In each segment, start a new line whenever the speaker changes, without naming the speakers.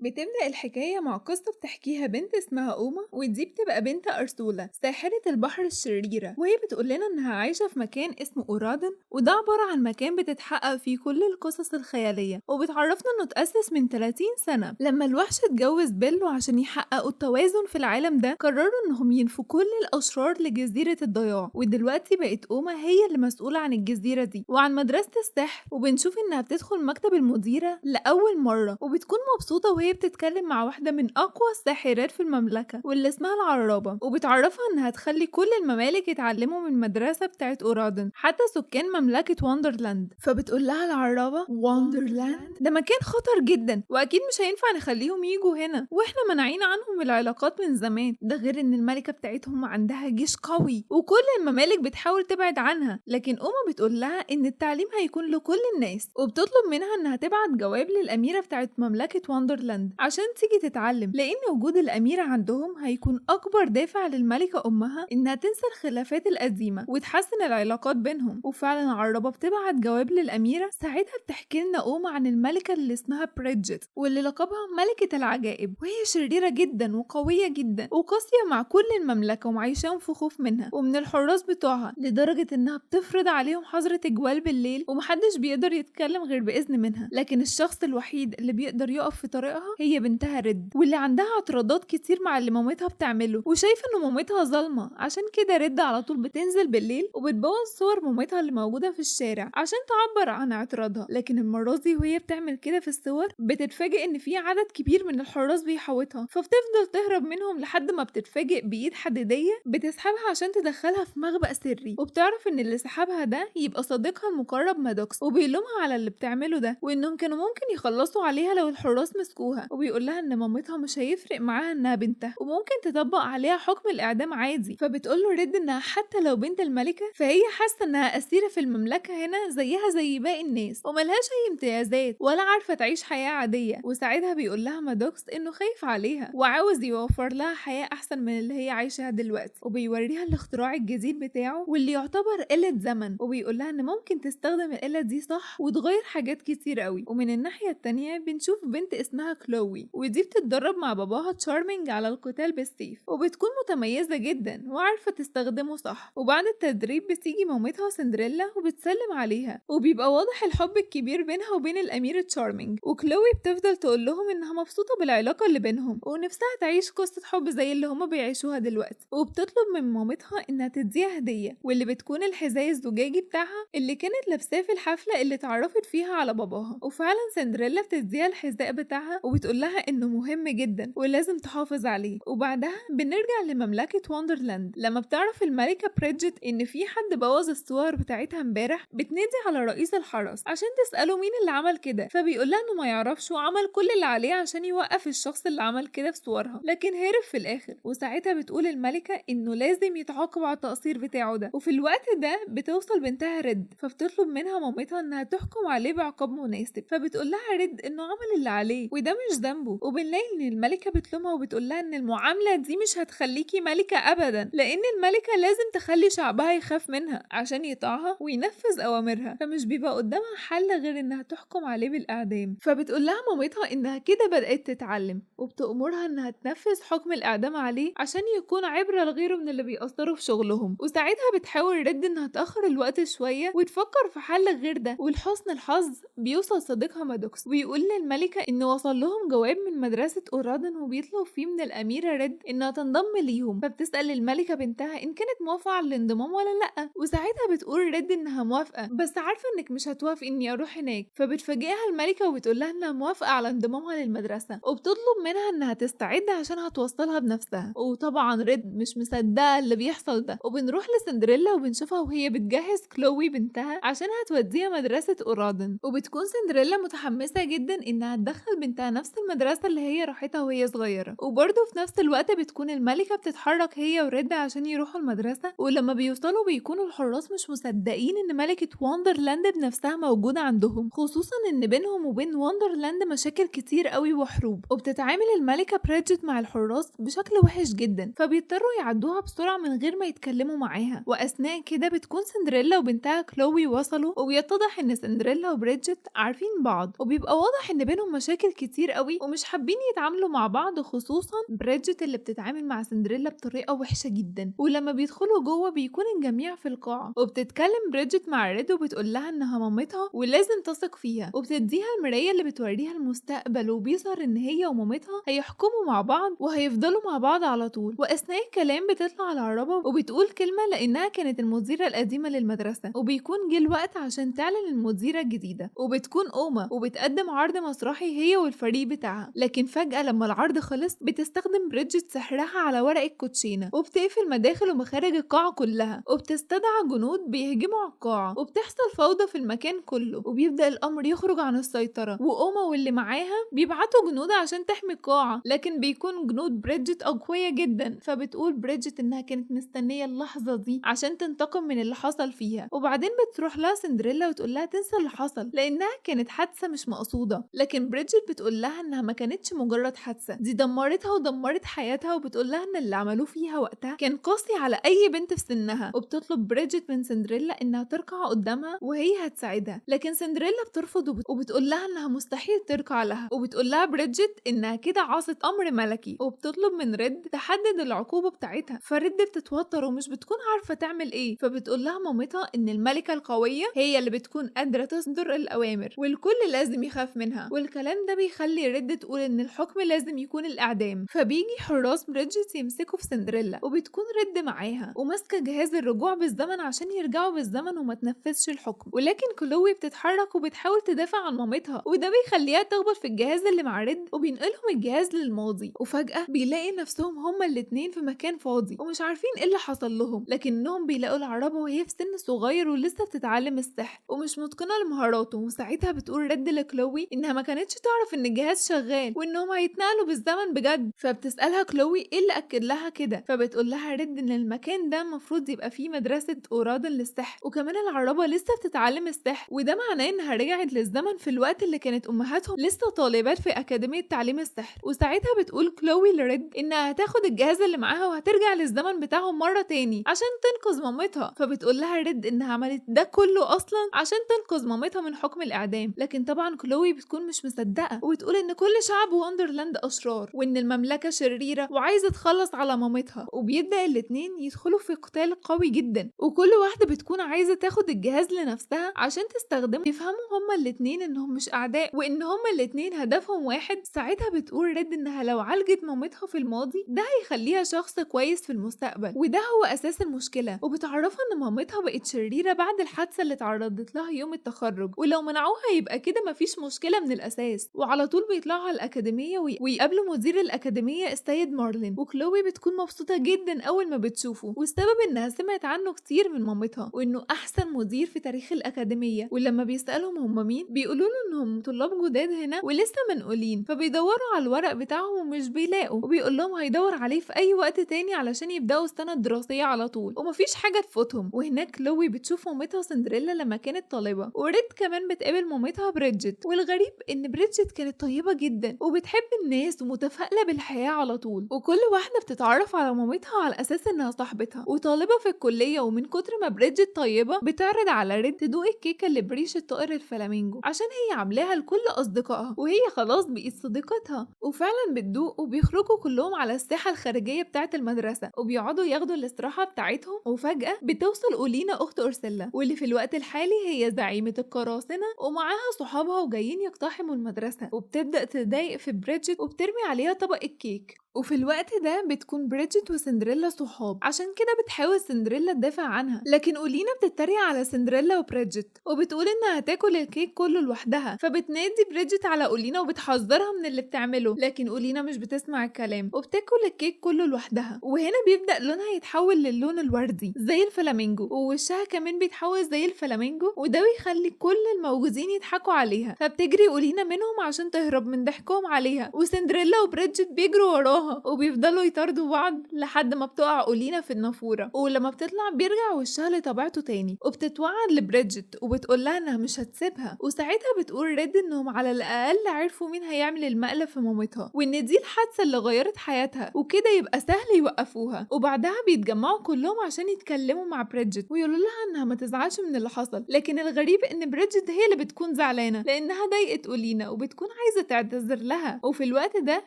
بتبدأ الحكاية مع قصة بتحكيها بنت اسمها أوما، ودي بتبقى بنت أرسولة ساحرة البحر الشريرة، وهي بتقول لنا إنها عايشة في مكان اسمه أورادن، وده عبارة عن مكان بتتحقق فيه كل القصص الخيالية، وبتعرفنا إنه اتأسس من 30 سنة لما الوحش اتجوز بيلو. عشان يحققوا التوازن في العالم ده قرروا إنهم ينفوا كل الأشرار لجزيرة الضياع، ودلوقتي بقت أوما هي اللي مسؤولة عن الجزيرة دي وعن مدرسة السحر. وبنشوف إنها بتدخل مكتب المديرة لأول مرة، وبتكون مبسوطة وهي بتتكلم مع واحدة من أقوى الساحرات في المملكة واللي اسمها العرابة، وبتعرفها إنها تخلي كل الممالك يتعلموا من المدرسة بتاعت أورادن، حتى سكان مملكة وندرلاند. فبتقول لها العرابة وندرلاند ده مكان خطر جدا، وأكيد مش هينفع نخليهم يجوا هنا، وإحنا منعين عنهم العلاقات من زمان. ده غير إن الملكة بتاعتهم عندها جيش قوي وكل الممالك بتحاول تبعد عنها، لكن أمه بتقول لها إن التعليم هيكون لكل الناس، وبتطلب منها إنها تبعت جواب للأميرة بتاعت مملكة وندرلاند عشان تيجي تتعلم، لأن وجود الأميرة عندهم هيكون أكبر دافع للملكة أمها إنها تنسى الخلافات القديمة وتحسن العلاقات بينهم. وفعلا عربة بتبعت جواب للأميرة، ساعتها بتحكي لنا أم عن الملكة اللي اسمها بريدجت، واللي لقبها ملكة العجائب، وهي شريرة جدا وقوية جدا وقاسية مع كل المملكة، ومعيشاهم في خوف منها ومن الحراس بتوعها، لدرجة إنها بتفرض عليهم حظر تجوال بالليل ومحدش بيقدر يتكلم غير بإذن منها. لكن الشخص الوحيد اللي بيقدر يقف في طريقها هي بنتها ريد، واللي عندها اعتراضات كتير مع اللي مامتها بتعمله، وشايفة ان مامتها ظالمة. عشان كده ريد على طول بتنزل بالليل وبتبوظ صور مامتها اللي موجودة في الشارع عشان تعبر عن اعتراضها. لكن المرة دي وهي بتعمل كده في الصور بتتفاجئ ان في عدد كبير من الحراس بيحوطها، فبتفضل تهرب منهم لحد ما بتتفاجئ بإيد حديدية بتسحبها عشان تدخلها في مخبأ سري، وبتعرف ان اللي سحبها ده يبقى صديقها المقرب مادوكس، وبيلومها على اللي بتعمله ده، وانهم كانوا ممكن يخلصوا عليها لو الحراس مسكوها، وبيقول لها ان مامتها مش هيفرق معاها انها بنتها وممكن تطبق عليها حكم الاعدام عادي. فبتقول له ريد انها حتى لو بنت الملكة فهي حاسة انها اسيرة في المملكة هنا زيها زي باقي الناس، وملهاش اي امتيازات ولا عارفة تعيش حياة عادية. وساعتها بيقول لها مادوكس انه خايف عليها وعاوز يوفر لها حياة احسن من اللي هي عايشاها دلوقتي، وبيوريها الاختراع الجديد بتاعه واللي يعتبر آلة زمن، وبيقول لها ان ممكن تستخدم الآلة دي صح وتغير حاجات كتير قوي. ومن الناحية التانية بنشوف بنت اسمها كلوي، ودي بتتدرب مع باباها تشارمينج على القتال بالسيف، وبتكون متميزة جدا وعارفة تستخدمه صح. وبعد التدريب بتيجي مامتها سندريلا وبتسلم عليها، وبيبقى واضح الحب الكبير بينها وبين الأمير تشارمينج. وكلوي بتفضل تقول لهم انها مبسوطة بالعلاقة اللي بينهم ونفسها تعيش قصة حب زي اللي هما بيعيشوها دلوقتي، وبتطلب من مامتها انها تديها هدية، واللي بتكون الحذاء الزجاجي بتاعها اللي كانت لابساه في الحفلة اللي اتعرفت فيها على باباها. وفعلا سندريلا بتديها الحذاء بتاعها وبتقول لها انه مهم جدا ولازم تحافظ عليه. وبعدها بنرجع لمملكة وندرلاند لما بتعرف الملكة بريدجت ان في حد بوظ الصور بتاعتها امبارح، بتنادي على رئيس الحرس عشان تسأله مين اللي عمل كده، فبيقول لها انه ما يعرفش وعمل كل اللي عليه عشان يوقف الشخص اللي عمل كده في صورها، لكن هرب في الاخر. وساعتها بتقول الملكة انه لازم يتعاقب على التقصير بتاعه ده. وفي الوقت ده بتوصل بنتها ريد، فبتطلب منها مامتها انها تحكم عليه بعقاب مناسب، فبتقول لها ريد انه عمل اللي عليه وده مش ذنبه. وبنلاقي ان الملكة بتلومها وبتقول لها ان المعاملة دي مش هتخليكي ملكة ابدا، لان الملكة لازم تخلي شعبها يخاف منها عشان يطاعها وينفذ اوامرها، فمش بيبقى قدامها حل غير انها تحكم عليه بالاعدام. فبتقول لها مامتها انها كده بدأت تتعلم، وبتأمرها انها تنفذ حكم الاعدام عليه عشان يكون عبرة لغيره من اللي بيأثروا في شغلهم. وساعتها بتحاول ريد انها تأخر الوقت شوية وتفكر في حل غير ده، ولحسن الحظ بيوصل صديقها مادوكس ويقول للملكة انه وصل لهم جواب من مدرسة أورادن وبيطلب فيه من الأميرة ريد انها تنضم ليهم، فبتسأل الملكة بنتها ان كانت موافقة على الانضمام ولا لأ، وساعتها بتقول ريد انها موافقة بس عارفة انك مش هتوافق اني اروح هناك. فبتفاجئها الملكة وبتقول لها انها موافقة على انضمامها للمدرسة، وبتطلب منها انها تستعد عشان هتوصلها بنفسها. وطبعا ريد مش مصدقة اللي بيحصل ده، وبنروح لسندريلا وبنشوفها وهي بتجهز كلوي بنتها عشان هتوديها مدرسة أورادن، وبتكون سندريلا متحمسة جدا انها تدخل بنتها نفس المدرسة اللي هي راحتها وهي صغيرة. وبرضه في نفس الوقت بتكون الملكة بتتحرك هي وريد عشان يروحوا المدرسة، ولما بيوصلوا بيكونوا الحراس مش مصدقين ان ملكة وندرلاند بنفسها موجودة عندهم، خصوصا ان بينهم وبين وندرلاند مشاكل كتير قوي وحروب، وبتتعامل الملكة بريدجت مع الحراس بشكل وحش جدا، فبيضطروا يعدوها بسرعة من غير ما يتكلموا معاها. واثناء كده بتكون سندريلا وبنتها كلوي وصلوا، وبيتضح ان سندريلا وبريدجت عارفين بعض، وبيبقى واضح ان بينهم مشاكل كتير كتير قوي ومش حابين يتعاملوا مع بعض، خصوصا بريدجت اللي بتتعامل مع سندريلا بطريقة وحشة جدا. ولما بيدخلوا جوه بيكون الجميع في القاعة، وبتتكلم بريدجت مع ريد وبتقول لها انها مامتها ولازم تثق فيها، وبتديها المراية اللي بتوريها المستقبل، وبيظهر ان هي ومامتها هيحكموا مع بعض وهيفضلوا مع بعض على طول. واثناء الكلام بتطلع العربة وبتقول كلمة لانها كانت المديرة القديمة للمدرسة، وبيكون جه الوقت عشان تعلن المديرة الجديدة، وبتكون أوما وبتقدم عرض مسرحي هي والفريق بتاعها. لكن فجأة لما العرض خلص بتستخدم بريدجت سحرها على ورق الكوتشينة، وبتقفل مداخل ومخارج القاعة كلها، وبتستدعى جنود بيهجموا على القاعة، وبتحصل فوضى في المكان كله، وبيبدأ الأمر يخرج عن السيطرة. وأوما واللي معاها بيبعتوا جنود عشان تحمي القاعة، لكن بيكون جنود بريدجت أقوياء جدا. فبتقول بريدجت إنها كانت مستنية اللحظة دي عشان تنتقم من اللي حصل فيها. وبعدين بتروح لها سندريلا وتقول لها تنسى اللي حصل لأنها كانت حادثة مش مقصودة. لكن بريدجت بتقول لها إنها ما كانتش مجرد حادثة، دي دمرتها ودمرت حياتها، وبتقول لها إن اللي عملوه فيها وقتها كان قاسي على أي بنت في سنها. وبتطلب بريدجت من سندريلا إنها تركع قدامها وهي هتساعدها، لكن سندريلا بترفض وبتقول لها إنها مستحيل تركع لها. وبتقول لها بريدجت إنها كده عاصت أمر ملكي، وبتطلب من ريد تحدد العقوبة بتاعتها. فريد بتتوتر ومش بتكون عارفة تعمل إيه، فبتقول لها مامتها إن الملكة القوية هي اللي بتكون قادرة تصدر الأوامر والكل لازم يخاف منها. والكلام ده بيخلي ريد تقول إن الحكم لازم يكون الإعدام. فبيجي حراس بريدجت يمسكوا في سندريلا، وبتكون ريد معاها وماسكة جهاز الرجوع بالزمن عشان يرجعوا بالزمن وما تنفذش الحكم. ولكن كلوي بتتحرك وبتحاول تدافع عن مامتها، وده بيخليها تخبط في الجهاز اللي مع ريد وبينقلهم الجهاز للماضي. وفجأة بيلاقي نفسهم هما الاتنين في مكان فاضي ومش عارفين ايه اللي حصل لهم، لكنهم بيلاقوا العربة وهي في سن صغير ولسه بتتعلم السحر ومش متقنة لمهاراته. وساعتها بتقول ريد لكلوي انها ما كانتش تعرف ان الجهاز شغال وانهم هيتنقلوا بالزمن بجد. فبتسألها كلوي ايه اللي اكد لها كده، فبتقول لها ريد ان المكان ده المفروض يبقى فيه مدرسة أورادن للسحر، وكمان العربة لسه بتتعلم السحر، وده معناه انها رجعت للزمن في الوقت اللي كانت امهاتهم لسه طالبات في أكاديمية تعليم السحر. وساعتها بتقول كلوي لريد انها هتاخد الجهاز اللي معاها وهترجع للزمن بتاعهم مرة تاني عشان تنقذ مامتها. فبتقول لها ريد انها عملت ده كله اصلا عشان تنقذ مامتها من حكم الاعدام. لكن طبعا كلوي بتكون مش مصدقة وبتقول ان كل شعب وندرلاند اشرار وان المملكة شريرة وعايزة تخلص على مامتها. وبيبدأ الاتنين يدخلوا في قتال قوي جدا، وكل واحدة بتكون عايزة تاخد الجهاز لنفسها عشان تستخدمه. يفهموا هما الاتنين انهم مش اعداء وان هما الاتنين هدفهم واحد. ساعتها بتقول ريد انها لو عالجت مامتها في الماضي ده هيخليها شخص كويس في المستقبل، وده هو اساس المشكلة. وبتعرفها ان مامتها بقت شريرة بعد الحادثة اللي تعرضت لها يوم التخرج، ولو منعوها يبقى كده مفيش مشكلة من الاساس. وعلى طول بيطلعوا على الأكاديمية ويقابلوا مدير الأكاديمية السيد مارلين، وكلوي بتكون مبسوطة جدا أول ما بتشوفه، والسبب إنها سمعت عنه كتير من مامتها وإنه أحسن مدير في تاريخ الأكاديمية. ولما بيسألهم هم مين بيقولوا له إنهم طلاب جداد هنا ولسه منقولين، فبيدوروا على الورق بتاعهم ومش بيلاقوا، وبيقول لهم هيدور عليه في أي وقت تاني علشان يبدأوا السنة الدراسية على طول ومفيش حاجة تفوتهم. وهناك كلوي بتشوف مامتها سندريلا لما كانت طالبة، وريد كمان بتقابل مامتها بريدجت. والغريب إن بريدجت كانت طيبة جدا وبتحب الناس ومتفائلة بالحياة على طول، وكل واحدة بتتعرف على مامتها على أساس إنها صاحبتها وطالبة في الكلية. ومن كتر ما بريدجت طيبة بتعرض على ريد تدوق الكيكة اللي بريشة طائر الفلامينجو عشان هي عاملاها لكل أصدقائها وهي خلاص بقت صديقتها. وفعلا بتدوق وبيخرجوا كلهم على الساحة الخارجية بتاعة المدرسة وبيقعدوا ياخدوا الاستراحة بتاعتهم. وفجأة بتوصل أولينا أخت أورسيلا واللي في الوقت الحالي هي زعيمة القراصنة ومعاها صحابها وجايين يقتحموا المدرسة. وبتبدأ تضايق في بريدجت وبترمي عليها طبق الكيك. وفي الوقت ده بتكون بريدجت وسندريلا صحاب، عشان كده بتحاول سندريلا تدافع عنها، لكن أولينا بتتريق على سندريلا وبريدجت وبتقول انها هتاكل الكيك كله لوحدها. فبتنادي بريدجت على أولينا وبتحذرها من اللي بتعمله، لكن أولينا مش بتسمع الكلام وبتاكل الكيك كله لوحدها. وهنا بيبدأ لونها يتحول للون الوردي زي الفلامينجو، ووشها كمان بيتحول زي الفلامينجو، وده بيخلي كل الموجودين يضحكوا عليها. فبتجري أولينا منهم عشان تهرب من ضحكهم عليها، وسندريلا وبريدجت بيجروا وراها وبيفضلوا يطاردوا بعض لحد ما بتقع أولينا في النافورة. ولما بتطلع بيرجع وشها لطبيعته تاني، وبتتوعد لبريدجت وبتقول لها انها مش هتسيبها. وساعتها بتقول ريد انهم على الاقل عرفوا مين هيعمل المقلب في مامتها وان دي الحادثة اللي غيرت حياتها وكده يبقى سهل يوقفوها. وبعدها بيتجمعوا كلهم عشان يتكلموا مع بريدجت ويقولوا لها انها ما تزعلش من اللي حصل. لكن الغريب ان بريدجت هي اللي بتكون زعلانة لانها ضايقت أولينا وبتكون عايزة تعتذر لها. وفي الوقت ده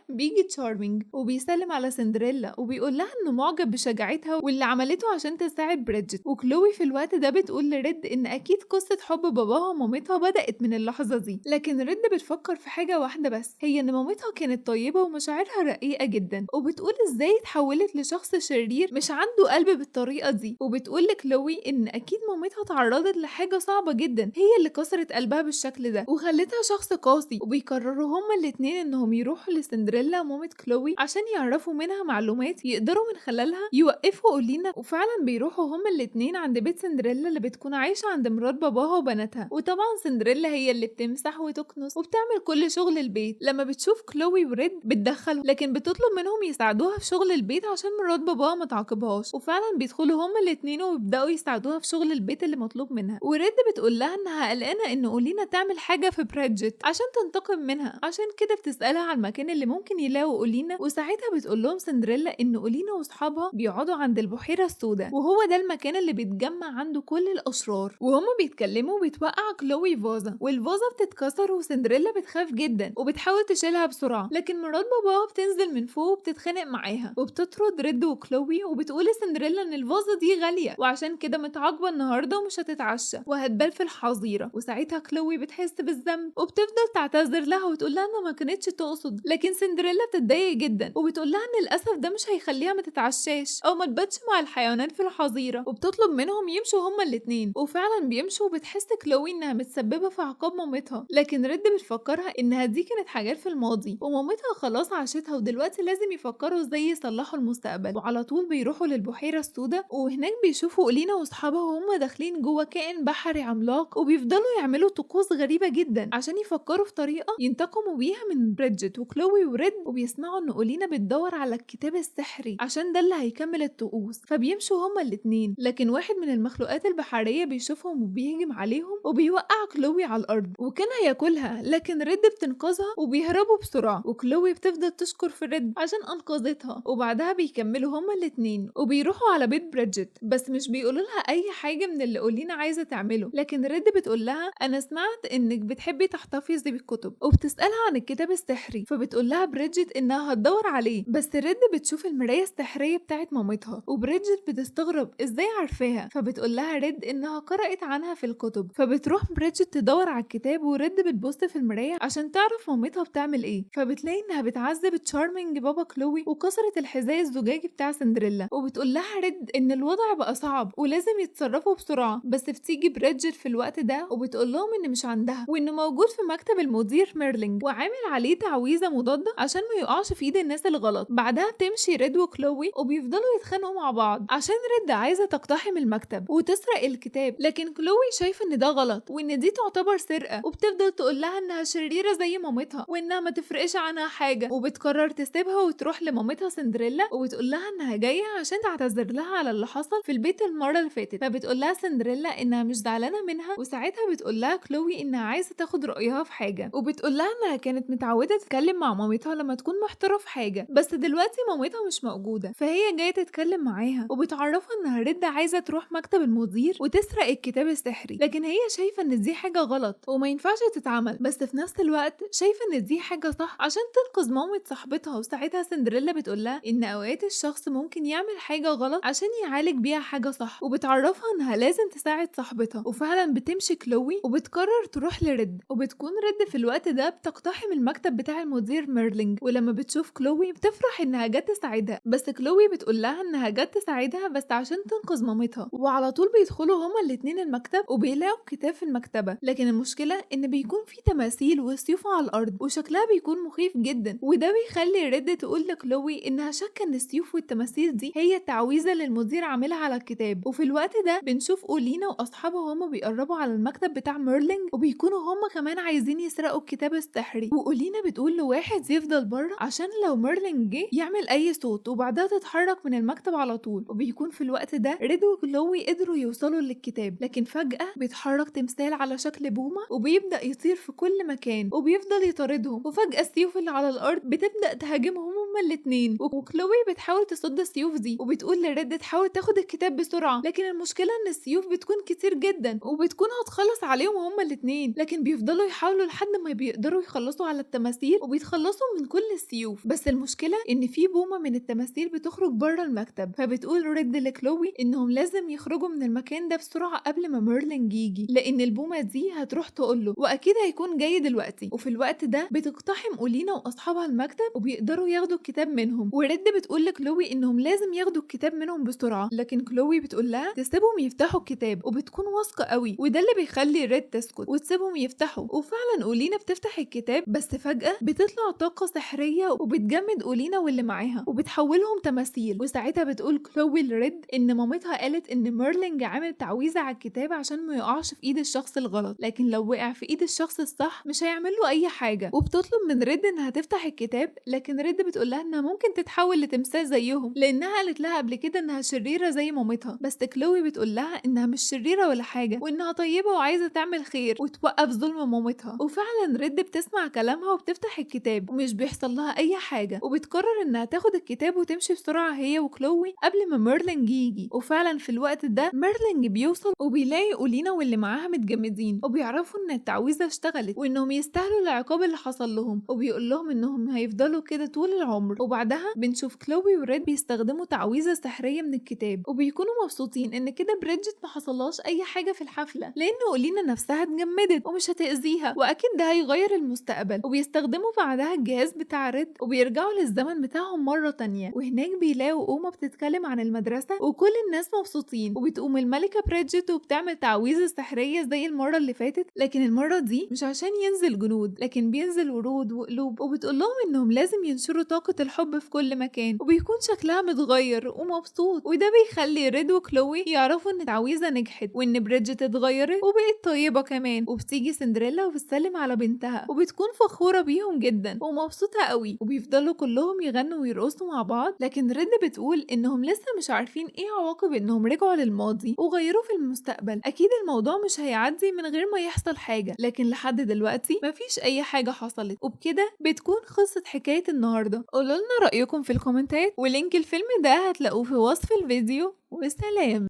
بيجي تشارمينج وبيسلم على سندريلا وبيقول لها انه معجب بشجاعتها واللي عملته عشان تساعد بريدجت. وكلوي في الوقت ده بتقول لريد ان اكيد قصة حب باباها ومامتها بدأت من اللحظة دي، لكن ريد بتفكر في حاجة واحدة بس، هي ان مامتها كانت طيبة ومشاعرها رقيقة جدا، وبتقول ازاي اتحولت لشخص شرير مش عنده قلب بالطريقة دي. وبتقول لكلوي ان اكيد مامتها تعرضت لحاجة صعبة جدا هي اللي كسرت قلبها بالشكل ده وخلتها شخص قاسي. وبيقرروا هما الاتنين انهم يروحوا لسندريلا مامة كلوي عشان يعرفوا منها معلومات يقدروا من خلالها يوقفوا اولينا. وفعلا بيروحوا هما الاتنين عند بيت سندريلا اللي بتكون عايشة عند مرات باباها وبناتها، وطبعا سندريلا هي اللي بتمسح وتكنس وبتعمل كل شغل البيت. لما بتشوف كلوي وريد بتدخل، لكن بتطلب منهم يساعدوها في شغل البيت عشان مرات باباها ما تعاقبهاش. وفعلا بيدخلوا هما الاتنين ويبداوا يساعدوها في شغل البيت اللي مطلوب منها. وريد بتقول لها انها قلقانه ان اولينا تعمل حاجه في بريدجت عشان تنتقم منها، عشان كده بتسالها على المكان اللي ممكن يلاقوا اولينا. وساعتها بتقول لهم سندريلا ان اولينا واصحابها بيقعدوا عند البحيره السوداء، وهو ده المكان اللي بيتجمع عنده كل الاشرار. وهما بيتكلموا بتوقع كلوي فازه، والفازه بتتكسر وسندريلا بتخاف جدا وبتحاول تشيلها بسرعه، لكن مرات باباها بتنزل من فوق وبتتخانق معاها وبتطرد ريد وكلوي، وبتقول لسندريلا ان الفازه دي غاليه وعشان كده متعاقبه النهارده ومش هتتعشى وهتبال في الحظيره. وساعتها كلوي بتحس بالذنب وبتفضل تعتذر لها وتقول لها انها ما كانتش تقصد، لكن سندريلا بتتضايق جدا وبتقول لها ان للاسف ده مش هيخليها ما تتعشاش او ما تباتش مع الحيوانات في الحظيره، وبتطلب منهم يمشوا هما الاتنين. وفعلا بيمشوا وبتحس كلوي انها متسببه في عقاب مامتها، لكن ريد بتفكرها انها دي كانت حاجات في الماضي ومامتها خلاص عاشتها ودلوقتي لازم يفكروا ازاي يصلحوا المستقبل. وعلى طول بيروحوا للبحيره السوداء، وهناك بيشوفوا أولينا واصحابها وهم داخلين جوه كائن بحري عملاق، وبيفضلوا يعملوا طقوس غريبه جدا عشان يفكروا في طريقه ينتقموا بيها من بريدجت وكلوي وريد. وبيسمعوا ان أولينا بتدور على الكتاب السحري عشان ده اللي هيكمل الطقوس، فبيمشوا هما الاتنين، لكن واحد من المخلوقات البحريه بيشوفهم وبيهجم عليهم وبيوقع كلوي على الارض وكان هياكلها، لكن ريد بتنقذها وبيهربوا بسرعه. وكلوي بتفضل تشكر في ريد عشان انقذتها، وبعدها بيكملوا هما الاتنين وبيروحوا على بيت بريدجت، بس مش بيقولوا لها اي حاجه من اللي أولينا عايزه تعمله. لكن ريد بتقول لها انا سمعت انك بتحبي تحتفظي بالكتب، وبتسالها عن الكتاب السحري، فبتقول لها بريدجت انها هتدور عليه. بس ريد بتشوف المرايه السحريه بتاعت مامتها، وبريدجت بتستغرب ازاي عارفاها، فبتقول لها ريد انها قرأت عنها في الكتب. فبتروح بريدجت تدور على الكتاب، وريد بتبص في المرايه عشان تعرف مامتها بتعمل ايه، فبتلاقي انها بتعذب تشارمينج بابا كلوي وكسرت الحذاء الزجاجي بتاع سندريلا. وبتقول لها ريد ان الوضع بقى صعب ولازم يتصرفوا بسرعه، بس بتيجي بريدجت في الوقت ده وبتقول لهم ان مش عندها وانه موجود في مكتب المدير ميرلينج وعامل عليه تعويذه مضاده عشان ما يقعش في ايد الناس الغلط. بعدها بتمشي ريد وكلوي وبيفضلوا يتخانقوا مع بعض عشان ريد عايزه تقتحم المكتب وتسرق الكتاب، لكن كلوي شايفه ان ده غلط وان دي تعتبر سرقه، وبتفضل تقول لها انها شريره زي مامتها وانها ما تفرقش عنها حاجه. وبتقرر تسيبها وتروح لمامتها سندريلا وبتقول لها انها جايه عشان تعتذر لها على اللي حصل في البيت المره اللي فاتت. فبتقول لها سندريلا انها مش زعلانه منها، وساعتها بتقول لها كلوي انها عايزه تاخد رايها في حاجه، وبتقول لها انها كانت متعوده تتكلم مع مامتها لما تكون محتاره في حاجه، بس دلوقتي مامتها مش موجوده فهي جايه تتكلم معاها، وبتعرفها انها ريد عايزه تروح مكتب المدير وتسرق الكتاب السحري، لكن هي شايفه ان دي حاجه غلط وما ينفعش تتعمل، بس في نفس الوقت شايفه ان دي حاجه صح عشان تنقذ مامة صاحبتها. وساعتها سندريلا بتقول لها ان اوقات الشخص ممكن يعمل حاجه غلط عشان يعالج بيها حاجه صح، وبتعرفها انها لازم تساعد صاحبتها. وفعلا بتمشي كلوي وبتقرر تروح لريد، وبتكون ريد في الوقت ده بتقتحم المكتب بتاع المدير ميرلينج، ولما بتشوف كلوي بتفرح انها جت تساعدها، بس كلوي بتقول لها انها جت تساعدها بس عشان تنقذ مامتها. وعلى طول بيدخلوا هما الاتنين المكتب وبيلاقوا كتاب في المكتبه، لكن المشكله ان بيكون في تماثيل وسيوف على الارض وشكلها بيكون مخيف جدا، وده بيخلي ريد تقول لكلوي انها شاكه ان السيوف والتماثيل دي هي التعويذه اللي المدير عاملها على الكتاب. وفي الوقت ده بنشوف أولينا واصحابها هما بيقربوا على المكتب بتاع ميرلينج وبيكونوا هما كمان عايزين يسرقوا الكتاب السحري، وأولينا بتقول لواحد يفضل بره عشان لو ميرلينج جه يعمل اي صوت، وبعدها تتحرك من المكتب على طول. وبيكون في الوقت ده ريد وكلوي قدروا يوصلوا للكتاب، لكن فجأة بيتحرك تمثال على شكل بومة وبيبدأ يطير في كل مكان وبيفضل يطاردهم، وفجأة السيوف اللي على الأرض بتبدأ تهاجمهم هما الاتنين، وكلوي بتحاول تصد السيوف دي وبتقول لريد تحاول تاخد الكتاب بسرعة، لكن المشكلة ان السيوف بتكون كتير جدا وبتكون هتخلص عليهم هما الاتنين، لكن بيفضلوا يحاولوا لحد ما بيقدروا يخلصوا على التماثيل وبيتخلصوا من كل السيوف. بس المشكلة ان في بومة من التماثيل بتخرج بره المكتب، فبتقول ريد لكلوي انهم لازم يخرجوا من المكان ده بسرعة قبل ما ميرلين يجي، لان البومة دي هتروح تقوله واكيد هيكون جاي دلوقتي. وفي الوقت ده بتقتحم أولينا واصحابها المكتب وبيقدروا ياخدوا الكتاب منهم، وريد بتقول لكلوي انهم لازم ياخدوا الكتاب منهم بسرعة، لكن كلوي بتقول لها تسيبهم يفتحوا الكتاب، وبتكون واثقة قوي وده اللي بيخلي ريد تسكت وتسيبهم يفتحوا. وفعلا أولينا بتفتح الكتاب، بس فجأة بتطلع طاقة سحرية وبتجمد أولينا واللي معاها وبتحولهم تماثيل. وساعتها بتقول كلوي لريد ان مامتها قالت ان ميرلينج عامل تعويذة على الكتاب عشان ما يقعش في ايد الشخص الغلط، لكن لو وقع في ايد الشخص الصح مش هيعمل له اي حاجة. وبتطلب من ريد انها تفتح الكتاب، لكن ريد بتقول لها انها ممكن تتحول لتمثال زيهم لانها قالت لها قبل كده انها شريرة زي مامتها. بس كلوي بتقول لها انها مش شريرة ولا حاجة وانها طيبة وعايزة تعمل خير وتوقف ظلم مامتها. وفعلا ريد بتسمع كلامها وبتفتح الكتاب ومش بيحصل لها اي حاجة، وبتقرر انها تاخد الكتاب وتمشي بسرعة هي وكلوي قبل ما ميرلينج يجي. وفعلا في الوقت ده ميرلينج بيوصل وبيلاقي أولينا واللي معاها متجمدين، وبيعرفوا ان التعويذة اشتغلت وانهم يستاهلوا العقاب اللي حصل لهم، وبيقول لهم انهم هيفضلوا كده طول العمر. وبعدها بنشوف كلوي وريد بيستخدموا تعويذة سحرية من الكتاب، وبيكونوا مبسوطين ان كده بريدجت ما حصلهاش اي حاجة في الحفلة لان أولينا نفسها اتجمدت ومش هتأذيها واكيد ده هيغير المستقبل. وبيستخدموا بعدها الجهاز بتاع ريد وبيرجعوا للزمن بتاعهم مرة تانية، وهناك بيلاقوا أوما بتتكلم عن المدرسة وكل الناس مبسوطين. وبتقوم الملكة بريدجت وبتعمل تعويذة سحرية زي المرة اللي فاتت، لكن المرة دي مش عشان ينزل جنود لكن بينزل ورود وقلوب، وبتقول لهم انهم لازم ينشروا طاقة الحب في كل مكان. وبيكون شكلها متغير ومبسوط، وده بيخلي ريد وكلوي يعرفوا ان التعويذة نجحت وان بريدجت اتغيرت وبقت طيبة كمان. وبتيجي سندريلا وبتسلم على بنتها وبتكون فخورة بيهم جدا ومبسوطة قوي، وبيفضلوا كلهم يغنوا ويرقصوا مع بعض. لكن ريد بتقول انهم لسه مش عارفين ايه عواقب انهم رجعوا للماضي وغيروه في المستقبل، اكيد الموضوع مش هيعدي من غير ما يحصل حاجة، لكن لحد دلوقتي مفيش اي حاجة حصلت. وبكده بتكون خلصت حكاية النهاردة. قولوا لنا رأيكم في الكومنتات، ولينك الفيلم ده هتلاقوه في وصف الفيديو. وسلام.